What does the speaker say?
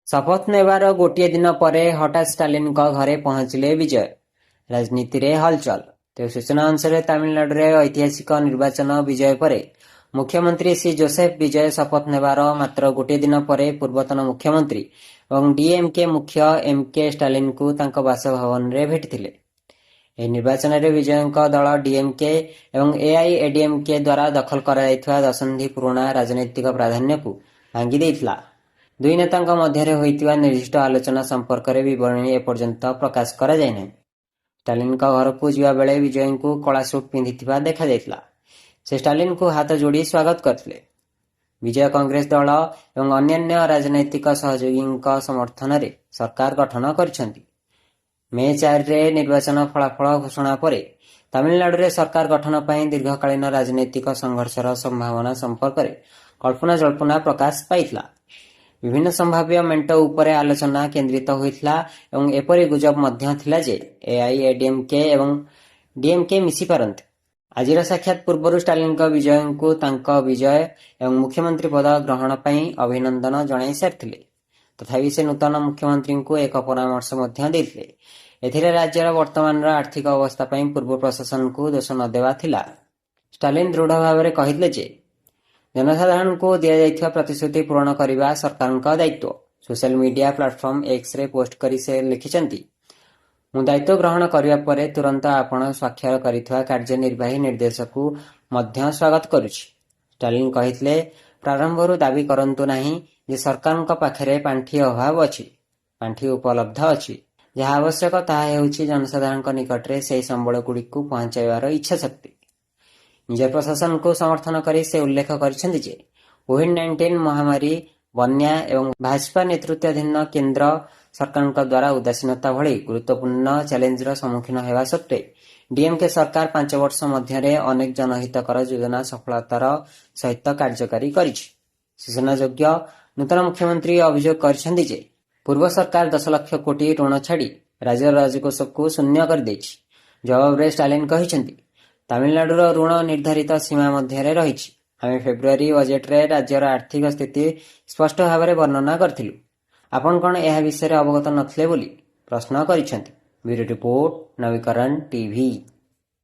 शपथ नेबार गोटे दिन पर हठात स्टालिन घरे पहुंचले विजय। राजनीति रे हलचल। तेज सूचना अनुसार तमिलनाडु ऐतिहासिक निर्वाचन विजय पर मुख्यमंत्री श्री जोसेफ विजय शपथ नेबार मात्र गोटे दिन पर पूर्वतन मुख्यमंत्री और डीएमके मुख्य एमके स्टालिन को तांको बासभवन रे भेटिथिले। निर्वाचन रे विजय दल डीएमके और एआईएडीएमके द्वारा दखल करा दशंधि पुराणा राजनैतिक प्राधान्य को भांगी देइथिला। दुई नेता मध्य होइतिबा निर्दिष्ट आलोचना संपर्क में विवरणी एपर्यंत प्रकाश करा जाय नै। स्टालिन घर को जीवा बेले विजय को कला सूट पिंधिथिबा देखा जायतिला। से स्टालिन को हाथ जोड़ी स्वागत करथिले। विजय कांग्रेस दल और अन्य राजनैतिक सहयोगी समर्थन रे सरकार गठन करिसेंती। मे 4 रे निर्वाचन फलाफल घोषणा पर तमिलनाडु रे सरकार गठन पर दीर्घकालीन राजनैतिक संघर्षर संभावना संपर्क में कल्पना जल्पना प्रकाश पाइथिला। विभिन्न संभाव्य मेंट उपर आलोचना केन्द्रित होइथिला एवं एपरि गुजब मध्य थिला जे एआईएडीएमके एवं डीएमके मिसी पारंते। आजिर साक्षात पूर्व स्टालिन विजय को तांको विजय एवं मुख्यमंत्री पद ग्रहण पर अभिनंदन जणाई सारिथिले। तथापि से नूतन मुख्यमंत्री को एक परामर्श मध्य देथिले। एथिरे राज्यर वर्तमान आर्थिक अवस्था पर पूर्व प्रशासन को दोष न देवा थिला। स्टालिन दृढ़ भाव में कहिथिले जे जनसाधारण को दिया जाइथिबा प्रतिश्रुति पूर्ण करने सरकार दायित्व। Social media platform X ray post करी से लिखिछंती, मु दायित्व ग्रहण करिया परे तुरंत आपण स्वाक्षर करिथिबा कार्यनिर्वाही निर्देशक को मध्य स्वागत करुछि। स्टालिन कहिथिले, प्रारंभरू दाबी करंतु नाही जे सरकारक पाखरे पांठी अभाव अछि। पांठी उपलब्ध अछि। जहाँ आवश्यक ताहा हेउछि जनसाधारण निकट रे सेही संबल गुड़िक पहुंचाइबार इच्छा शक्ति। निज प्रशासन को समर्थन करी से उल्लेख करिसेंती जे कोविड-19 महामारी, बन्या एवं भाजपा नेतृत्वाधीन केंद्र सरकार द्वारा उदासीनता भली गुरुत्वपूर्ण चैलेंजर सम्मुखीन हेबा सत्वे डीएमके सरकार 5 वर्ष मध्य अनेक जनहितकर योजना सफलतार सहित कार्यकारी करिछि। सूचनायोग्य नूतन मुख्यमंत्री अभियोग करिसेंती जे पूर्व सरकार 10 लाख कोटी ऋण छाड़ी राज्य राजकोष को शून्य कर देछि। जवाब रे स्टालिन कहिसेंती, तमिलनाडुर ऋण निर्धारित सीमा मध्य रहिछि। आमे फेब्रुआरी बजेट रे राज्यर आर्थिक स्थिति स्पष्ट भाव में वर्णना करथिलु। आपण कौन यह विषय अवगत नथिले बोली प्रश्न करिसेंती। ब्यूरो रिपोर्ट, नवीकरण टीवी।